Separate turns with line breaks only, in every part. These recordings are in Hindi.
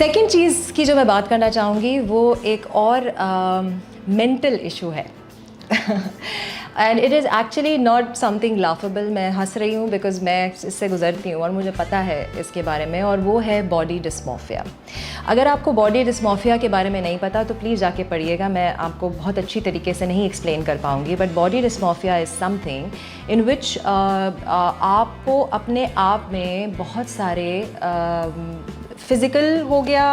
सेकंड चीज़ की जो मैं बात करना चाहूँगी वो एक और मेंटल इशू है and it is actually not something laughable. मैं हंस रही हूँ बिकॉज मैं इससे गुजरती हूँ और मुझे पता है इसके बारे में, और वो है बॉडी डिस्मॉर्फिया। अगर आपको बॉडी डिस्मॉर्फिया के बारे में नहीं पता तो प्लीज़ जाके पढ़िएगा, मैं आपको बहुत अच्छी तरीके से नहीं एक्सप्लेन कर पाऊँगी। But body dysmorphia is something in which आपको अपने आप में बहुत सारे फिज़िकल हो गया,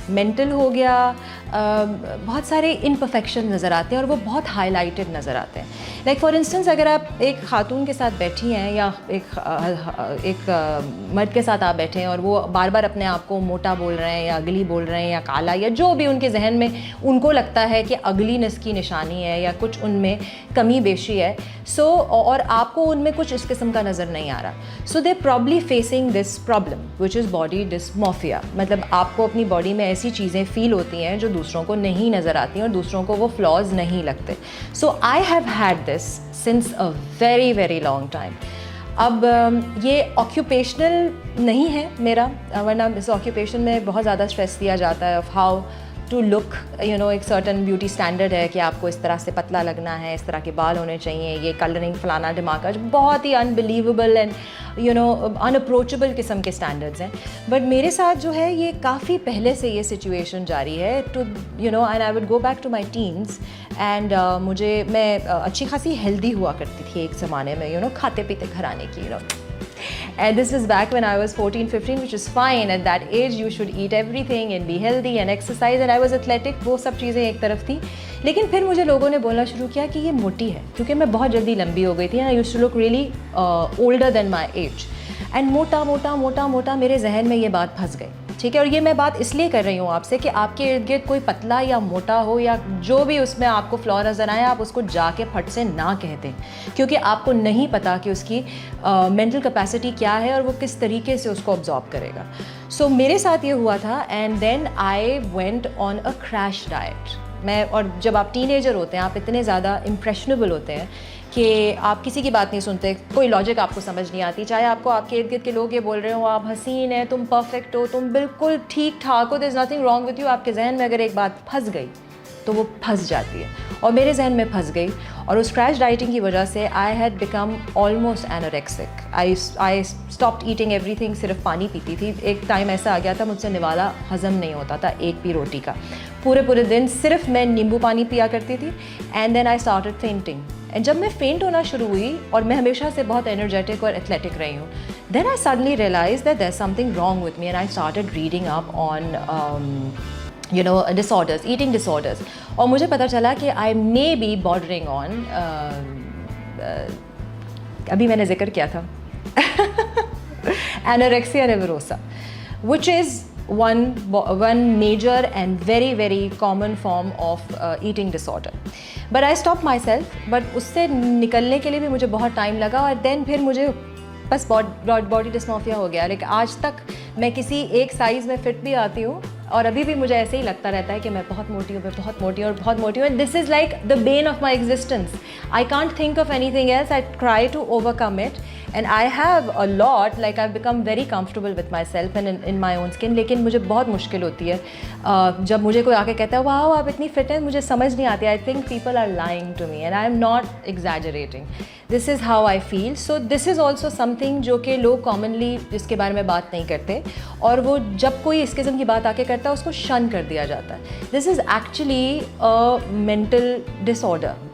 मेंटल हो गया, बहुत सारे इम्परफेक्शन नज़र आते हैं और वो बहुत हाईलाइटेड नज़र आते हैं। लाइक फॉर इंस्टेंस, अगर आप एक खातून के साथ बैठी हैं या एक मर्द के साथ आप बैठे हैं और वो बार बार अपने आप को मोटा बोल रहे हैं या अगली बोल रहे हैं या काला या जो भी उनके जहन में उनको लगता है कि अगलीनेस की निशानी है या कुछ उनमें कमी बेशी है, और आपको उनमें कुछ इस किस्म का नज़र नहीं आ रहा, so they probably facing this problem which is body dysmorphia. मतलब आपको अपनी बॉडी में ऐसी चीज़ें फील होती हैं जो दूसरों को नहीं नज़र आती और दूसरों को वो फ्लॉज नहीं लगते। So I have had this since a very very long time. अब ये ऑक्यूपेशनल नहीं है मेरा, वरना इस ऑक्यूपेशन में बहुत ज़्यादा स्ट्रेस दिया जाता है of how to look, you know, एक सर्टन ब्यूटी स्टैंडर्ड है कि आपको इस तरह से पतला लगना है, इस तरह के बाल होने चाहिए, ये कलरिंग फलाना ढिमाका, जो बहुत ही unbelievable and you know unapproachable किस्म के स्टैंडर्ड्स हैं। बट मेरे साथ जो है ये काफ़ी पहले से ये सिचुएशन जारी है to you know, and I would go back to my teens and मैं अच्छी खासी हेल्दी हुआ करती थी एक ज़माने में, यू नो, खाते पीते घराने की, you know. And this was back when I was 14-15, which is fine. At that age you should eat everything and be healthy and exercise, and I was athletic. वो सब चीज़ें एक तरफ थी, लेकिन फिर मुझे लोगों ने बोलना शुरू किया कि ये मोटी है, क्योंकि मैं बहुत जल्दी लंबी हो गई थी। I used to look really older than my age. And मोटा मोटा मोटा मोटा मेरे जहन में ये बात फंस गई, ठीक है। और ये मैं बात इसलिए कर रही हूँ आपसे कि आपके इर्द गिर्द कोई पतला या मोटा हो या जो भी उसमें आपको फ्लॉ नज़र आए, आप उसको जाके फट से ना कह दें, क्योंकि आपको नहीं पता कि उसकी मेंटल कैपेसिटी क्या है और वो किस तरीके से उसको ऑब्जॉर्ब करेगा। सो मेरे साथ ये हुआ था and then I went on a crash diet. और जब आप टीनेजर होते हैं आप इतने ज़्यादा इम्प्रेशनेबल होते हैं कि आप किसी की बात नहीं सुनते, कोई लॉजिक आपको समझ नहीं आती, चाहे आपको आपके इर्द गिर्द के लोग ये बोल रहे हो आप हसीन हैं, तुम परफेक्ट हो, तुम बिल्कुल ठीक ठाक हो, there is nothing wrong with you. आपके जहन में अगर एक बात फंस गई तो वो फंस जाती है, और मेरे जहन में फंस गई, और उस क्रैश डाइटिंग की वजह से I had become almost anorexic. I stopped eating everything, सिर्फ पानी पीती थी। एक टाइम ऐसा आ गया था मुझसे निवाला हज़म नहीं होता था एक भी रोटी का, पूरे दिन सिर्फ मैं नींबू पानी पिया करती थी। And then I started fainting, and जब मैं फेंट होना शुरू हुई, और मैं हमेशा से बहुत एनर्जेटिक और एथलेटिक रही हूँ, then I suddenly realise that there is something wrong with me and I started reading up on you know disorders, eating disorders. और मुझे पता चला कि I may be bordering on अभी मैंने जिक्र किया था anorexia nervosa, which is one major and very common form of eating disorder. But I stopped myself. But उससे निकलने के लिए भी मुझे बहुत टाइम लगा, और देन फिर मुझे बस बॉडी डिस्मॉर्फिया हो गया। लेकिन आज तक मैं किसी एक साइज़ में फिट भी आती हूँ और अभी भी मुझे ऐसे ही लगता रहता है कि मैं बहुत मोटी हूँ, मैं बहुत मोटी हूँ और बहुत मोटी हूँ। This is like the bane of my existence. I can't think of anything else. I try to overcome it and I have a lot, like I become very comfortable with my self and in my own skin. लेकिन मुझे बहुत मुश्किल होती है जब मुझे कोई आके कहता है वाह आप इतनी फिट हैं, मुझे समझ नहीं आती। I think people are lying to me and I am not exaggerating. This is how I feel. So this is also something जो कि लोग कॉमनली जिसके बारे में बात नहीं करते, और वो जब कोई इस किस्म की बात आके करता है उसको शन कर दिया जाता है। This is actually a mental disorder.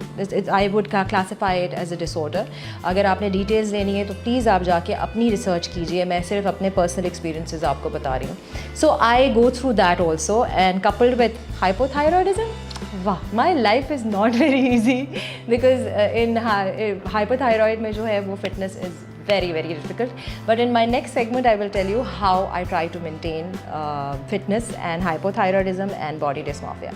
I would classify it as a disorder. अगर आपने डिटेल्स लेनी है तो प्लीज़ आप जाके अपनी रिसर्च कीजिए, मैं सिर्फ अपने पर्सनल एक्सपीरियंसेस आपको बता रही हूँ। So I go through that also, and coupled with hypothyroidism, वाह, my life is not very easy because in hypothyroid में जो है वो fitness is very difficult. But in my next segment I will tell you how I try to maintain fitness and hypothyroidism and body dysmorphia.